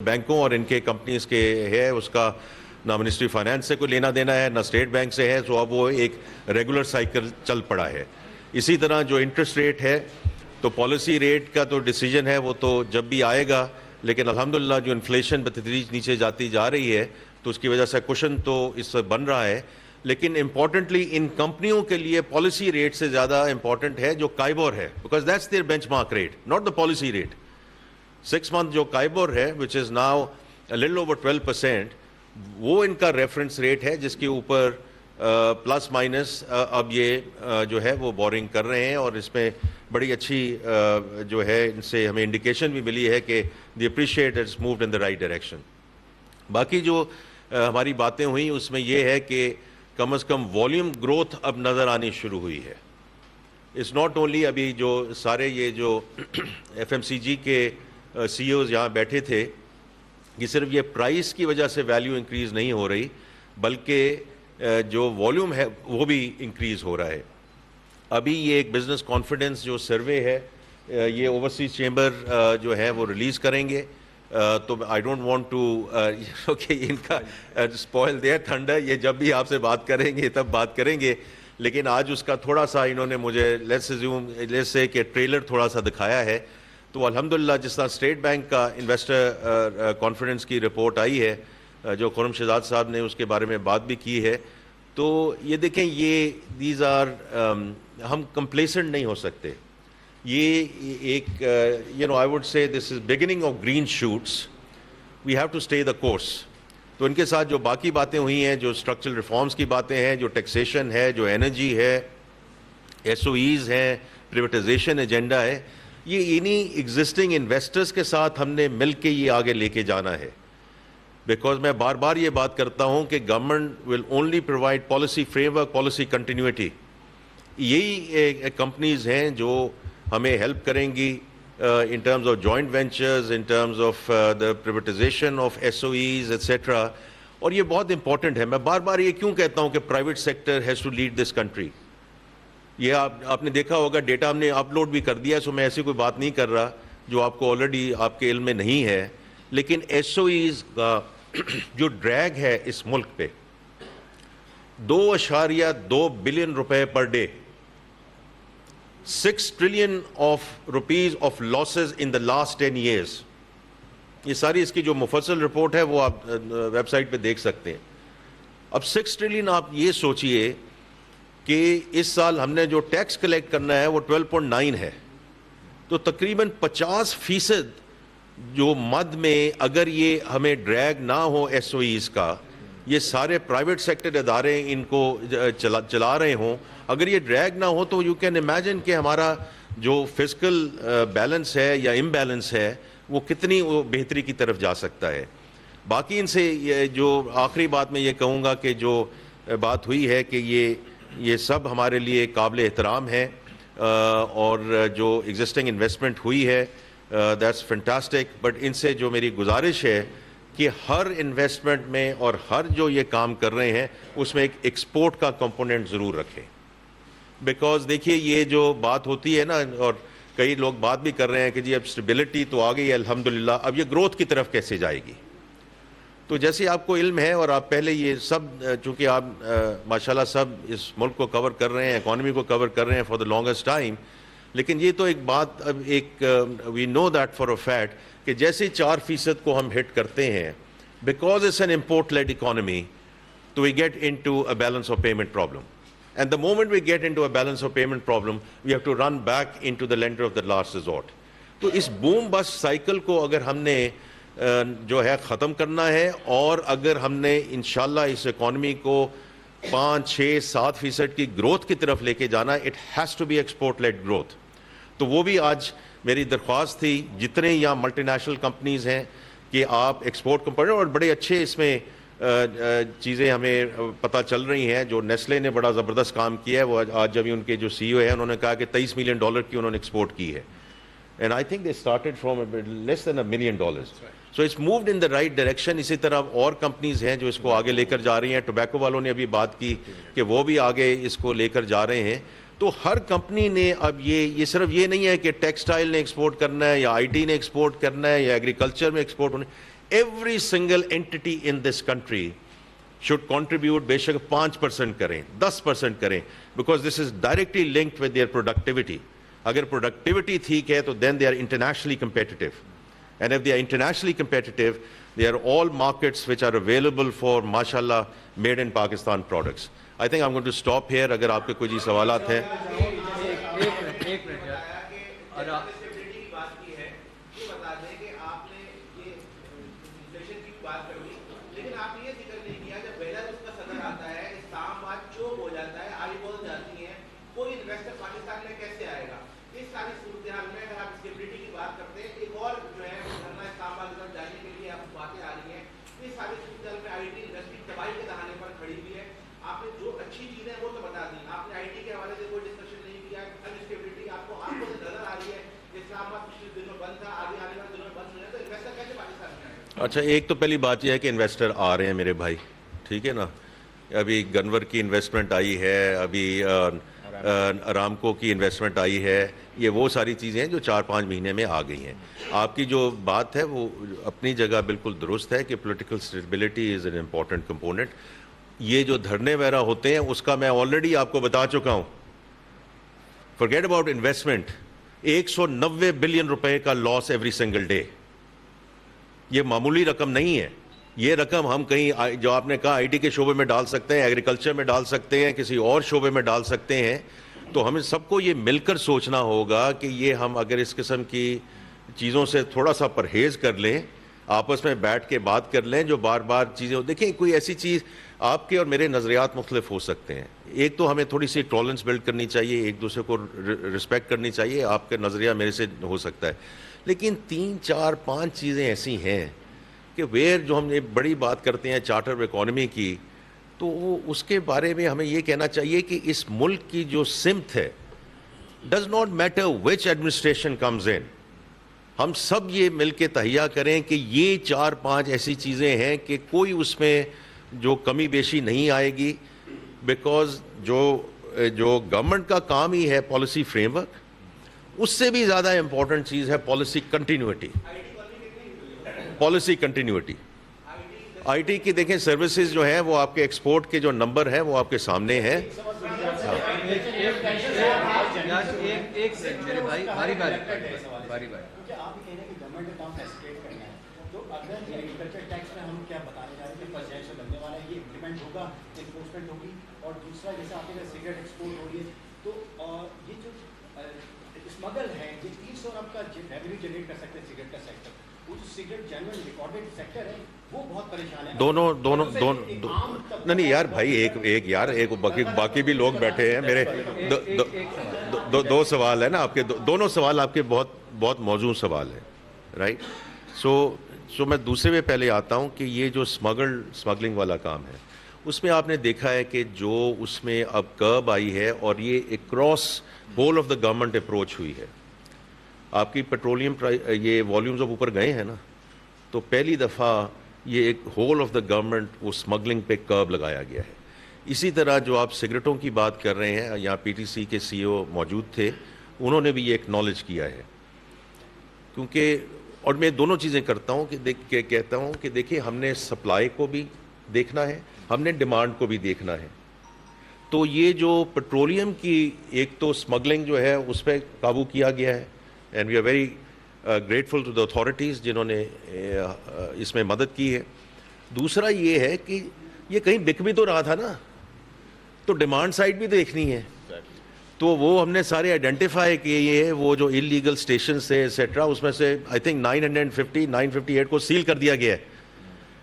بینکوں اور ان کے کمپنیز کے ہے اس کا نہ منسٹری فائنانس سے کوئی لینا دینا ہے نہ اسٹیٹ بینک سے ہے. سو اب وہ ایک ریگولر سائیکل چل پڑا ہے. اسی طرح جو انٹرسٹ ریٹ ہے تو پالیسی ریٹ کا تو ڈیسیجن ہے وہ تو جب بھی آئے گا, لیکن الحمدللہ جو انفلیشن بتدریج نیچے جاتی جا رہی ہے تو اس کی وجہ سے کشن تو اس سے بن رہا ہے. لیکن امپورٹنٹلی ان کمپنیوں کے لیے پالیسی ریٹ سے زیادہ امپورٹنٹ ہے جو کائبور ہے, because that's their benchmark rate, not the policy rate. 6 month جو کائبور ہے which is now little over 12%, وہ ان کا ریفرنس ریٹ ہے جس کے اوپر پلس مائنس اب یہ جو ہے وہ بورنگ کر رہے ہیں. اور اس میں بڑی اچھی جو ہے ان سے ہمیں انڈیکیشن بھی ملی ہے کہ the appreciate it's moved in the right direction. باقی جو ہماری باتیں ہوئیں اس میں یہ ہے کہ کم از کم والیوم گروتھ اب نظر آنی شروع ہوئی ہے. اٹس ناٹ اونلی ابھی جو سارے یہ جو ایف ایم سی جی کے سی اوز یہاں بیٹھے تھے, یہ صرف یہ پرائس کی وجہ سے ویلیو انکریز نہیں ہو رہی بلکہ جو والیوم ہے وہ بھی انکریز ہو رہا ہے. ابھی یہ ایک بزنس کانفیڈنس جو سروے ہے یہ اوورسیز چیمبر جو ہے وہ ریلیز کریں گے, تو آئی ڈونٹ وانٹ ٹو کہ ان کا اسپوائل دیئر تھنڈر, یہ جب بھی آپ سے بات کریں گے تب بات کریں گے. لیکن آج اس کا تھوڑا سا انہوں نے مجھے لیٹس سے کہ ٹریلر تھوڑا سا دکھایا ہے. تو الحمدللہ جس طرح اسٹیٹ بینک کا انویسٹر کانفیڈنس کی رپورٹ آئی ہے جو خرم شہزاد صاحب نے اس کے بارے میں بات بھی کی ہے, تو یہ دیکھیں یہ دیز آر ہم کمپلیسنٹ نہیں ہو سکتے. یہ ایک آئی ووڈ سے this is beginning of green shoots, we have to stay the course. تو ان کے ساتھ جو باقی باتیں ہوئی ہیں, جو اسٹرکچرل ریفارمس کی باتیں ہیں, جو ٹیکسیشن ہے, جو انرجی ہے, ایس او ایز ہیں, پریویٹائزیشن ایجنڈا ہے, یہ انہی ایگزسٹنگ انویسٹرز کے ساتھ ہم نے مل کے یہ آگے لے کے جانا ہے. بیکاز میں بار بار یہ بات کرتا ہوں کہ government will only provide policy frame work, policy continuity. یہی کمپنیز ہیں جو ہمیں ہیلپ کریں گی in terms of joint ventures, in terms of the privatization of SOEs, etc. اور یہ بہت امپورٹنٹ ہے. میں بار بار یہ کیوں کہتا ہوں کہ private sector has to lead this country. یہ آپ نے دیکھا ہوگا ڈیٹا ہم نے اپلوڈ بھی کر دیا, سو میں ایسی کوئی بات نہیں کر رہا جو آپ کو آلریڈی آپ کے علم میں نہیں ہے. لیکن SOEs کا جو ڈریگ ہے اس ملک پہ 2.2 بلین روپے per day, 6 trillion of rupees of losses in the last 10 years. یہ ساری اس کی جو مفصل رپورٹ ہے وہ آپ ویب سائٹ پہ دیکھ سکتے ہیں. اب 6 ٹریلین آپ یہ سوچئے کہ اس سال ہم نے جو ٹیکس کلیکٹ کرنا ہے وہ 12.9 ہے, تو تقریباً 50% جو مد میں اگر یہ ہمیں ڈریگ نہ ہو SOEs کا, یہ سارے پرائیویٹ سیکٹر ادارے ان کو چلا رہے ہوں, اگر یہ ڈریگ نہ ہو تو یو کین امیجن کہ ہمارا جو فزیکل بیلنس ہے یا امبیلنس ہے وہ کتنی بہتری کی طرف جا سکتا ہے. باقی ان سے یہ جو آخری بات میں یہ کہوں گا کہ جو بات ہوئی ہے کہ یہ سب ہمارے لیے قابل احترام ہے, اور جو ایگزسٹنگ انویسٹمنٹ ہوئی ہے دیٹس فینٹاسٹک. بٹ ان سے جو میری گزارش ہے کہ ہر انویسٹمنٹ میں اور ہر جو یہ کام کر رہے ہیں اس میں ایک ایکسپورٹ کا کمپوننٹ ضرور رکھیں. بیکاز دیکھیے یہ جو بات ہوتی ہے نا, اور کئی لوگ بات بھی کر رہے ہیں کہ جی اب اسٹیبلٹی تو آ گئی ہے الحمدللہ, اب یہ گروتھ کی طرف کیسے جائے گی. تو جیسے آپ کو علم ہے اور آپ پہلے یہ سب چونکہ آپ ماشاءاللہ سب اس ملک کو کور کر رہے ہیں, اکانومی کو کور کر رہے ہیں فار دا لانگسٹ ٹائم, لیکن یہ تو ایک بات اب ایک we know that for a fact کہ جیسے 4% کو ہم ہٹ کرتے ہیں because it's an import led economy, تو we get into a balance of payment problem. And the moment we get into a balance of payment problem, we have to run back into the lender of the last resort. تو اس boom بس cycle کو اگر ہم نے جو ہے ختم کرنا ہے, اور اگر ہم نے انشاءاللہ اس اکانومی کو 5-6-7% کی گروتھ کی طرف لے کے جانا, it has to be export led growth. تو وہ بھی آج میری درخواست تھی جتنے یہاں ملٹی نیشنل کمپنیز ہیں کہ آپ ایکسپورٹ کمپنی, اور بڑے اچھے اس میں چیزیں ہمیں پتہ چل رہی ہیں. جو نیسلے نے بڑا زبردست کام کیا ہے, وہ آج جب ان کے جو CEO ہیں انہوں نے کہا کہ $23 ملین کی انہوں نے ایکسپورٹ کی ہے, and I think they started from less than $1 million. So it's moved in the right direction. اسی طرح اور کمپنیز ہیں جو اس کو آگے لے کر جا رہی ہیں. ٹوبیکو والوں نے ابھی بات کی کہ وہ بھی آگے اس کو لے کر جا رہے ہیں. تو ہر کمپنی نے اب یہ صرف یہ نہیں ہے کہ ٹیکسٹائل نے ایکسپورٹ کرنا ہے یا IT نے ایکسپورٹ کرنا ہے یا ایگریکلچر میں ایکسپورٹ ہونا ہے. every single entity in this country should contribute بے شک 5% کریں 10% کریں because this is directly linked with their productivity. اگر productivity ٹھیک ہے تو then they are internationally competitive, and if they are internationally competitive they are all markets which are available for mashallah made in Pakistan products. I think I'm going to stop here. اگر آپ کے کوئی جی سوالات ہیں. ایک minute یار اچھا، ایک تو پہلی بات یہ ہے کہ انویسٹر آ رہے ہیں میرے بھائی، ٹھیک ہے نا. ابھی گنور کی انویسٹمنٹ آئی ہے، ابھی ارامکو کی انویسٹمنٹ آئی ہے. یہ وہ ساری چیزیں ہیں جو 4-5 مہینے میں آ گئی ہیں. آپ کی جو بات ہے وہ اپنی جگہ بالکل درست ہے کہ political stability is an important component. یہ جو دھرنے وغیرہ ہوتے ہیں اس کا میں آلریڈی آپ کو بتا چکا ہوں. forget about investment. 190 بلین روپے کا لاس ایوری سنگل ڈے. یہ معمولی رقم نہیں ہے. یہ رقم ہم کہیں جو آپ نے کہا آئی ٹی کے شعبے میں ڈال سکتے ہیں، ایگریکلچر میں ڈال سکتے ہیں، کسی اور شعبے میں ڈال سکتے ہیں. تو ہمیں سب کو یہ مل کر سوچنا ہوگا کہ یہ ہم اگر اس قسم کی چیزوں سے تھوڑا سا پرہیز کر لیں، آپس میں بیٹھ کے بات کر لیں جو بار بار چیزیں دیکھیں. کوئی ایسی چیز آپ کے اور میرے نظریات مختلف ہو سکتے ہیں. ایک تو ہمیں تھوڑی سی ٹالرنس بلڈ کرنی چاہیے، ایک دوسرے کو رسپیکٹ کرنی چاہیے. آپ کا نظریہ میرے سے ہو سکتا ہے، لیکن 3-4-5 چیزیں ایسی ہیں کہ ویئر جو ہم یہ بڑی بات کرتے ہیں چارٹر آف اکانومی کی، تو وہ اس کے بارے میں ہمیں یہ کہنا چاہیے کہ اس ملک کی جو سمت ہے does not matter which administration comes in. ہم سب یہ مل کے تہیہ کریں کہ یہ 4-5 ایسی چیزیں ہیں کہ کوئی اس میں جو کمی بیشی نہیں آئے گی. بیکاز جو گورنمنٹ کا کام ہی ہے پالیسی فریم ورک، اس سے بھی زیادہ امپورٹنٹ چیز ہے policy continuity. Policy continuity I T کی دیکھیں سروسز جو ہیں وہ آپ کے ایکسپورٹ کے جو نمبر ہیں وہ آپ کے سامنے ہیں. اور دوسرا جیسے آپ کے سگریٹ ایکسپورٹ ہو رہی ہے تو یہ جو اسمگل ہے یہ 300 ارب کا ریونیو جنریٹ کر سکتے ہیں سگریٹ کا سیکٹر. وہ جو سگریٹ جینوئن ریکارڈڈ سیکٹر ہے وہ بہت پریشان ہے. دونوں نہیں یار بھائی، ایک باقی بھی لوگ بیٹھے ہیں. میرے دو سوال ہیں نا آپ کے، دونوں سوال آپ کے بہت موزوں سوال ہیں، رائٹ. سو میں دوسرے میں پہلے آتا ہوں کہ یہ جو اسمگلنگ والا کام ہے اس میں آپ نے دیکھا ہے کہ جو اس میں اب کرب آئی ہے اور یہ across whole of the government approach ہوئی ہے. آپ کی پیٹرولیم یہ والیومز اب اوپر گئے ہیں نا، تو پہلی دفعہ یہ ایک ہول آف دا گورنمنٹ وہ اسمگلنگ پہ کرب لگایا گیا ہے. اسی طرح جو آپ سگریٹوں کی بات کر رہے ہیں، یہاں پی ٹی سی کے سی او موجود تھے، انہوں نے بھی یہ ایکنالج کیا ہے. کیونکہ اور میں دونوں چیزیں کرتا ہوں کہ کہتا ہوں کہ دیکھیں ہم نے سپلائی کو بھی دیکھنا ہے، ہم نے ڈیمانڈ کو بھی دیکھنا ہے. تو یہ جو پیٹرولیم کی ایک تو اسمگلنگ جو ہے اس پہ قابو کیا گیا ہے، and we are very grateful to the authorities جنہوں نے اس میں مدد کی ہے. دوسرا یہ ہے کہ یہ کہیں بک بھی تو رہا تھا نا، تو ڈیمانڈ سائڈ بھی دیکھنی ہے. تو وہ ہم نے سارے آئیڈینٹیفائی کیے یہ وہ جو انلیگل اسٹیشنز تھے ایٹسیٹرا، اس میں سے آئی تھنک 958 کو سیل کر دیا گیا ہے.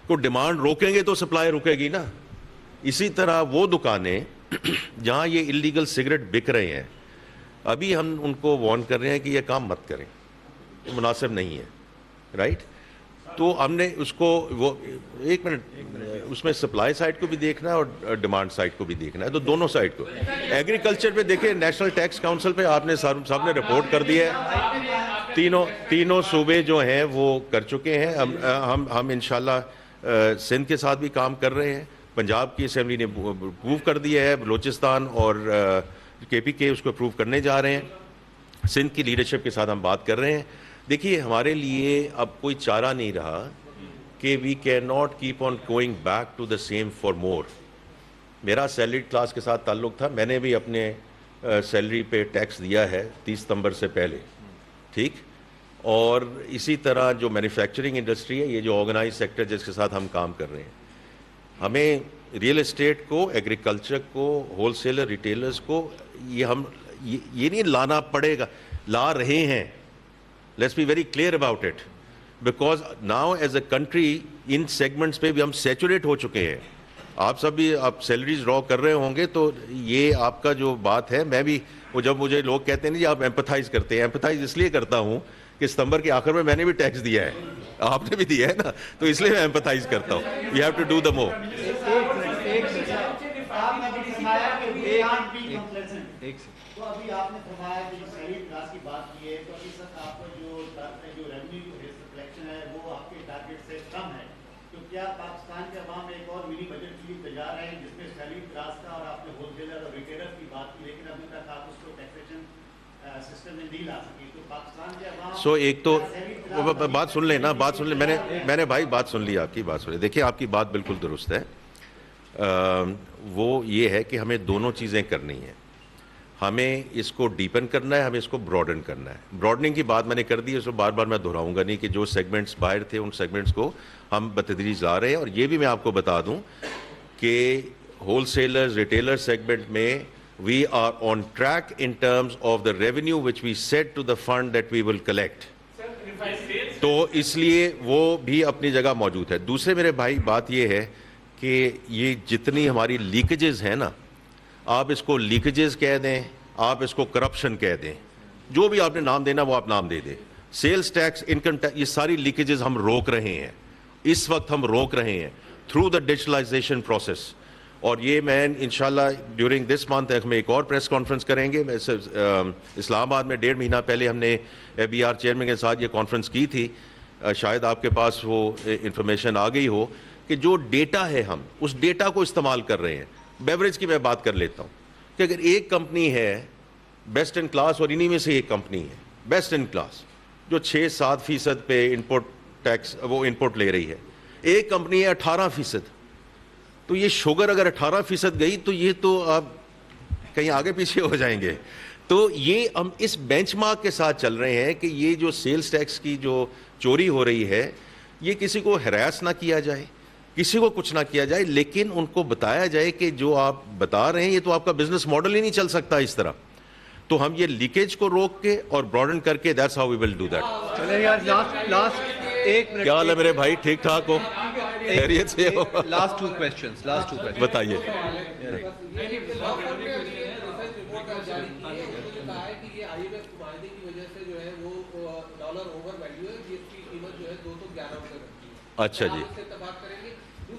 کو ڈیمانڈ روکیں گے تو سپلائی رکے گی نا. اسی طرح وہ دکانیں جہاں یہ انلیگل سگریٹ بک رہے ہیں، ابھی ہم ان کو وارن کر رہے ہیں کہ یہ کام مت کریں، مناسب نہیں ہے، رائٹ. تو ہم نے اس کو وہ ایک منٹ اس میں سپلائی سائڈ کو بھی دیکھنا ہے اور ڈیمانڈ سائڈ کو بھی دیکھنا ہے. تو دونوں سائڈ کو ایگریکلچر پہ دیکھیں، نیشنل ٹیکس کاؤنسل پہ آپ نے سب نے رپورٹ کر دی ہے. تینوں صوبے جو ہیں وہ کر چکے ہیں. ہم انشاءاللہ سندھ کے ساتھ بھی کام کر رہے ہیں. پنجاب کی اسمبلی نے اپروو کر دیا ہے، بلوچستان اور کے پی کے اس کو اپروو کرنے جا رہے ہیں. سندھ کی لیڈرشپ کے ساتھ ہم بات کر رہے ہیں. دیکھیے ہمارے لیے اب کوئی چارہ نہیں رہا کہ we can not keep on going back to the same for more. میرا سیلریڈ کلاس کے ساتھ تعلق تھا, میں نے بھی اپنے سیلری پہ ٹیکس دیا ہے 30 ستمبر سے پہلے, ٹھیک. اور اسی طرح جو مینوفیکچرنگ انڈسٹری ہے, یہ جو آرگنائز سیکٹر جس کے ساتھ ہم کام کر رہے ہیں, ہمیں ریئل اسٹیٹ کو, ایگریکلچر کو, ہول سیلر ریٹیلرز کو یہ نہیں لانا پڑے گا, لا رہے ہیں. Let's be very clear about it, because now as a country ان سیگمنٹس پہ بھی ہم سیچوریٹ ہو چکے ہیں. آپ سب بھی آپ سیلریز ڈرا کر رہے ہوں گے, تو یہ آپ کا جو بات ہے, میں بھی وہ جب مجھے لوگ کہتے ہیں جی آپ ایمپتھائز کرتے ہیں, ایمپتھائز اس لیے کرتا ہوں کہ ستمبر کے آخر میں نے بھی ٹیکس دیا ہے, آپ نے بھی دیا ہے نا, تو اس لیے میں ایمپتھائز کرتا ہوں. We have to do the more. تو ابھی آپ نے فرمایا کہ جو سیلریڈ کلاس کی بات کی ہے, تو ابھی تک آپ کا جو ریونیو کلیکشن ہے وہ آپ کے ٹارگیٹ سے کم ہے. تو کیا پاکستان کے عوام ایک اور منی بجٹ کے لیے تیار ہیں جس میں سیلریڈ کلاس کا, اور آپ نے ہول سیلر اور ریٹیلر کی بات کی, لیکن ابھی تک آپ اس کو ٹیکسیشن سسٹم میں نہیں لا سکی. تو پاکستان کے عوام ایک تو بات سن لیں نا, بات سن لیں, میں نے بھائی بات سن لی, آپ کی بات سن لی. دیکھیے آپ کی بات بالکل درست ہے. وہ یہ ہے کہ ہمیں دونوں چیزیں کرنی ہیں. ہمیں اس کو ڈیپن کرنا ہے, ہمیں اس کو براڈن کرنا ہے. براڈننگ کی بات میں نے کر دی, اس کو بار بار میں دہراؤں گا نہیں, کہ جو سیگمنٹس باہر تھے ان سیگمنٹس کو ہم بتدریج لا رہے ہیں. اور یہ بھی میں آپ کو بتا دوں کہ ہول سیلرز ریٹیلر سیگمنٹ میں we are on track in terms of the revenue which we set to the fund that we will collect. تو اس لیے وہ بھی اپنی جگہ موجود ہے. دوسرے میرے بھائی بات یہ ہے کہ یہ جتنی ہماری لیکیجز ہیں نا, آپ اس کو لیکیجز کہہ دیں, آپ اس کو کرپشن کہہ دیں, جو بھی آپ نے نام دینا وہ آپ نام دے دیں. سیلز ٹیکس, انکم ٹیکس, یہ ساری لیکیجز ہم روک رہے ہیں, اس وقت ہم روک رہے ہیں تھرو دا ڈیجیٹلائزیشن پروسیس. اور یہ میں انشاءاللہ ڈیورنگ دس منتھ ہم ایک اور پریس کانفرنس کریں گے. اسلام آباد میں 1.5 مہینہ پہلے ہم نے ABR چیئرمین کے ساتھ یہ کانفرنس کی تھی, شاید آپ کے پاس وہ انفارمیشن آ گئی ہو, کہ جو ڈیٹا ہے ہم اس ڈیٹا کو استعمال کر رہے ہیں. بیوریج کی میں بات کر لیتا ہوں کہ اگر ایک کمپنی ہے بیسٹ ان کلاس, اور انہی میں سے ایک کمپنی ہے بیسٹ ان کلاس جو 6-7% پہ انپوٹ ٹیکس وہ انپوٹ لے رہی ہے, ایک کمپنی ہے 18%, تو یہ شوگر اگر 18% گئی تو یہ تو آپ کہیں آگے پیچھے ہو جائیں گے. تو یہ ہم اس بینچ مارک کے ساتھ چل رہے ہیں کہ یہ جو سیلز ٹیکس کی جو چوری ہو رہی ہے, یہ کسی کو ہراس نہ کیا جائے, کسی کو کچھ نہ کیا جائے, لیکن ان کو بتایا جائے کہ جو آپ بتا رہے ہیں یہ تو آپ کا بزنس ماڈل ہی نہیں چل سکتا اس طرح. تو ہم یہ لیکیج کو روک کے اور براڈن کر کے, that's how we will do that. چلیں یار, لاسٹ ایک منٹ. کیا حال ہے میرے بھائی, ٹھیک ٹھاک ہو, خیریت سے ہو؟ لاسٹ ٹو کوسچنز بتائیے. اچھا جی,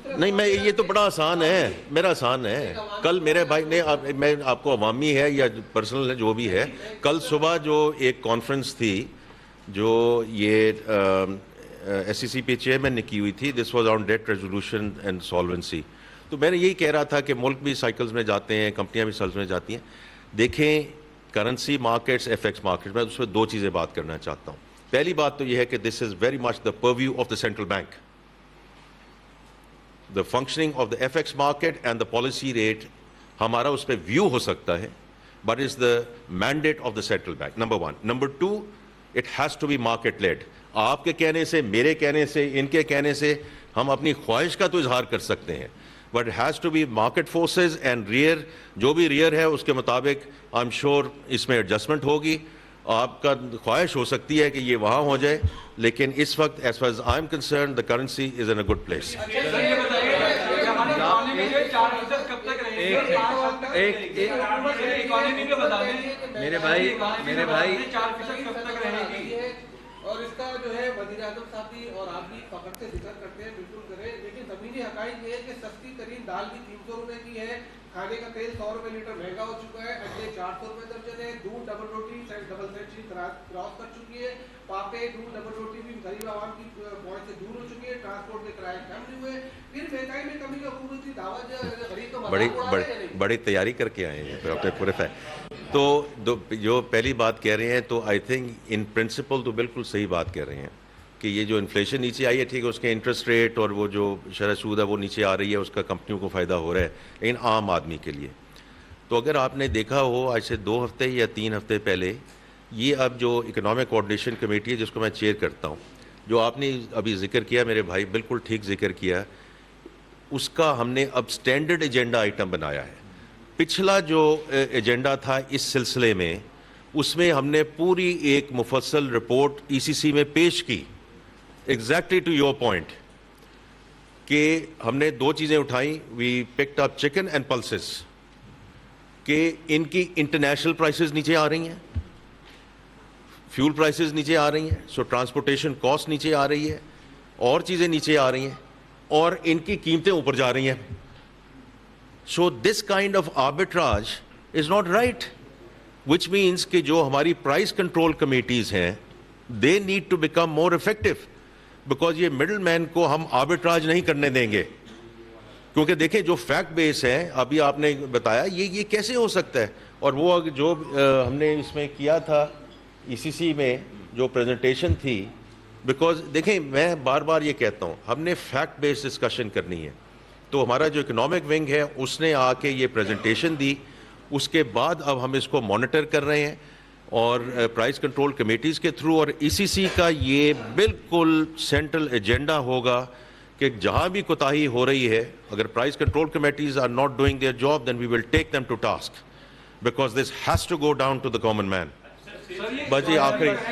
نہیں میں یہ تو بڑا آسان ہے, میرا آسان ہے. کل میرے بھائی نے, میں آپ کو عوامی ہے یا پرسنل ہے جو بھی ہے, کل صبح جو ایک کانفرنس تھی جو یہ SEC پی چیئرمین نے کی ہوئی تھی, this was on debt resolution and solvency. تو میں نے یہی کہہ رہا تھا کہ ملک بھی سائیکلز میں جاتے ہیں, کمپنیاں بھی سائیکلز میں جاتی ہیں. دیکھیں کرنسی مارکیٹس, FX مارکیٹس, میں اس میں 2 چیزیں بات کرنا چاہتا ہوں. پہلی بات تو یہ ہے کہ this is very much the purview of the central bank. The functioning of the FX market and the policy rate ہمارا اس پہ ویو ہو سکتا ہے, but is the mandate of the central bank, number 1. Number 2, it has to be market led. آپ کے کہنے سے, میرے کہنے سے, ان کے کہنے سے ہم اپنی خواہش کا تو اظہار کر سکتے ہیں, but has to be market forces and rear, جو بھی ریئر ہے اس کے مطابق آئی ایم شیور اس میں ایڈجسٹمنٹ ہوگی. آپ کا خواہش ہو سکتی ہے کہ یہ وہاں ہو جائے, لیکن اس وقت as far as I am concerned the currency is in a good place. میرے بھائی اور اس کا جو ہے وزیر اعظم صاحب بھی اور آپ بھی فخر سے ذکر کرتے ہیں, بالکل کریں, لیکن زمینی حقائق یہ ہے کہ سستی ترین دال بھی 300 روپے کی ہے, کھانے کا تیل 100 روپے لیٹر مہنگا ہو چکا ہے, انڈے 400 روپے درجن ہے, دودھ ڈبل روٹی ڈبل سینچری کراس کر چکی ہے, پاپے دودھ ڈبل روٹی بھی غریب عوام کی پہنچ سے دور ہو چکی ہے, ٹرانسپورٹ کے کرائے کم نہیں ہوئے, پھر مہنگائی میں کمی کا حکومت کی دعوت جو غریب کو بڑی تیاری کر کے آئے ہیں پھر اپنے پورے تو جو پہلی بات کہہ رہے ہیں, تو آئی تھنک ان پرنسپل تو بالکل صحیح بات کہہ رہے ہیں. کہ یہ جو انفلیشن نیچے آئی ہے ٹھیک ہے اس کے انٹرسٹ ریٹ اور وہ جو شرح سود ہے وہ نیچے آ رہی ہے, اس کا کمپنیوں کو فائدہ ہو رہا ہے, لیکن عام آدمی کے لیے. تو اگر آپ نے دیکھا ہو آج سے 2 ہفتے یا 3 ہفتے پہلے, یہ اب جو اکنامک کوآرڈینیشن کمیٹی ہے جس کو میں چیئر کرتا ہوں, جو آپ نے ابھی ذکر کیا میرے بھائی, بالکل ٹھیک ذکر کیا, اس کا ہم نے اب سٹینڈرڈ ایجنڈا آئٹم بنایا ہے. پچھلا جو ایجنڈا تھا اس سلسلے میں, اس میں ہم نے پوری ایک مفصل رپورٹ ای سی سی میں پیش کی, ایگزیکٹلی ٹو یور پوائنٹ, کہ ہم نے 2 چیزیں اٹھائیں, we picked up chicken and pulses, کہ ان کی انٹرنیشنل پرائسز نیچے آ رہی ہیں, فیول پرائسز نیچے آ رہی ہیں, سو ٹرانسپورٹیشن کاسٹ نیچے آ رہی ہے, اور چیزیں نیچے آ رہی ہیں, اور ان کی قیمتیں اوپر جا رہی ہیں. So this kind of arbitrage is not right, which means کہ جو ہماری پرائس کنٹرول کمیٹیز ہیں they need to become more effective, because یہ مڈل مین کو ہم آربٹراج نہیں کرنے دیں گے. کیونکہ دیکھیں جو فیکٹ بیس ہے, ابھی آپ نے بتایا یہ کیسے ہو سکتا ہے, اور وہ جو ہم نے اس میں کیا تھا ای سی سی میں جو پریزنٹیشن تھی, بیکاز دیکھیں میں بار بار یہ کہتا ہوں ہم نے فیکٹ بیس ڈسکشن کرنی ہے. تو ہمارا جو اکنامک ونگ ہے اس نے آ کے یہ پریزنٹیشن دی, اس کے بعد اب ہم اس کو مانیٹر کر رہے ہیں, اور پرائس کنٹرول کمیٹیز کے تھرو, اور ای سی سی کا یہ بالکل سینٹرل ایجنڈا ہوگا کہ جہاں بھی کوتاہی ہو رہی ہے, اگر price control committees are not doing their job then we will take them to task, because this has to go down to the common man. بس یہ آخری پہ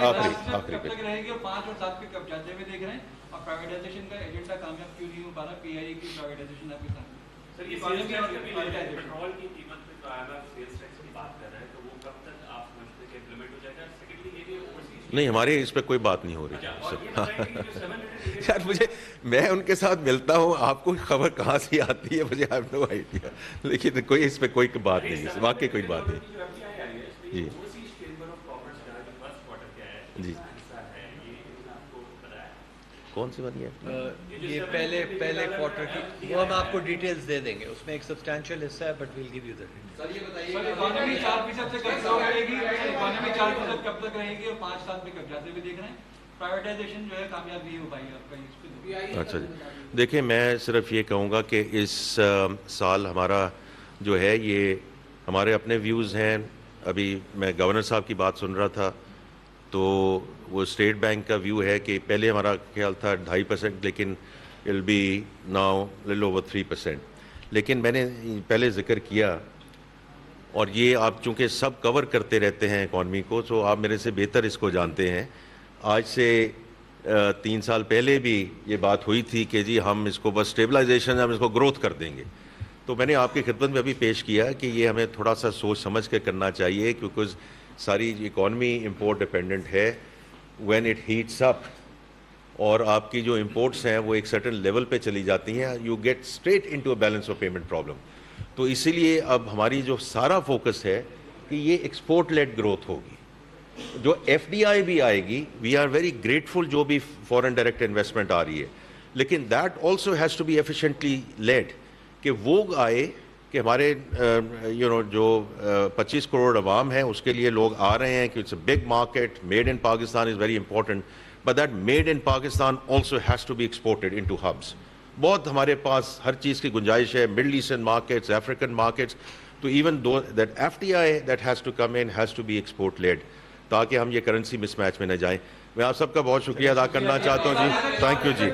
5 اور 7 پہ کب جاتے ہوئے دیکھ رہے ہیں, اور پرائیویٹائزیشن کا ایجنڈا کامیاب کیوں نہیں ہو پا رہا, پی آئی اے کی پرائیویٹائزیشن آپ کے ساتھ. سر یہ پیٹرول کی قیمت پہ جو I M F sales tax کی بات کر رہے ہیں, تو وہ کب تک آپ سمجھتے ہیں کہ امپلیمنٹ ہو جائے گا؟ سیکنڈلی یہ بھی اوورسیز نہیں, ہمارے اس پہ کوئی بات نہیں ہو رہی. یار میں ان کے ساتھ ملتا ہوں, آپ کو خبر کہاں سے آتی ہے مجھے آئی ہیو نو آئیڈیا, لیکن کوئی اس پہ کوئی بات نہیں, واقعی کوئی بات نہیں. جی جی کون سی بات ہے؟ یہ پہلے کوارٹر کی وہ ہم آپ کو ڈیٹیلز دے دیں گے, اس میں ایک سبسٹینشیل حصہ ہے, but we'll give you the details. Sir یہ بتائیے سر اکانومی 4% سے کب تک رہے گی, اکانومی 4% کب تک رہے گی, اور 5 سال میں کب جاتے ہوئے دیکھ رہے ہیں, پرائیویٹائزیشن جو ہے کامیاب نہیں ہو پائی آپ کا اس پہ. اچھا جی, دیکھیں میں صرف یہ کہوں گا کہ اس سال ہمارا جو ہے یہ ہمارے اپنے ویوز ہیں. ابھی میں گورنر صاحب کی بات سن رہا تھا, تو وہ اسٹیٹ بینک کا ویو ہے کہ پہلے ہمارا خیال تھا 2.5%, لیکن will be now little over 3%. لیکن میں نے پہلے ذکر کیا, اور یہ آپ چونکہ سب کور کرتے رہتے ہیں اکانومی کو, تو آپ میرے سے بہتر اس کو جانتے ہیں. آج سے 3 سال پہلے بھی یہ بات ہوئی تھی کہ جی ہم اس کو بس اسٹیبلائزیشن, ہم اس کو گروتھ کر دیں گے. تو میں نے آپ کی خدمت میں ابھی پیش کیا کہ یہ ہمیں تھوڑا سا سوچ سمجھ کے کرنا چاہیے, کیونکہ ساری اکانومی امپورٹ ڈپینڈنٹ ہے. وین اٹ ہیٹس اپ اور آپ کی جو امپورٹس ہیں وہ ایک سرٹن لیول پہ چلی جاتی ہیں, you get straight into a balance of payment problem. تو اسی لیے اب ہماری جو سارا فوکس ہے کہ یہ ایکسپورٹ لیڈ گروتھ ہوگی. جو ایف ڈی آئی بھی آئے گی, وی آر ویری گریٹفل جو بھی فورن ڈائریکٹ انویسٹمنٹ آ رہی ہے, لیکن that also has to be efficiently led, کہ وہ آئے کہ ہمارے جو 25 کروڑ عوام ہیں اس کے لیے لوگ آ رہے ہیں کہ it's a big market, made in Pakistan is very important, but that made in Pakistan also has to be exported into hubs. بہت ہمارے پاس ہر چیز کی گنجائش ہے, Middle Eastern markets, African markets, تو even though that F D I that has to come in has to be export led, تاکہ ہم یہ کرنسی مس میچ میں نہ جائیں. میں آپ سب کا بہت شکریہ ادا کرنا چاہتا ہوں جی. Thank you G.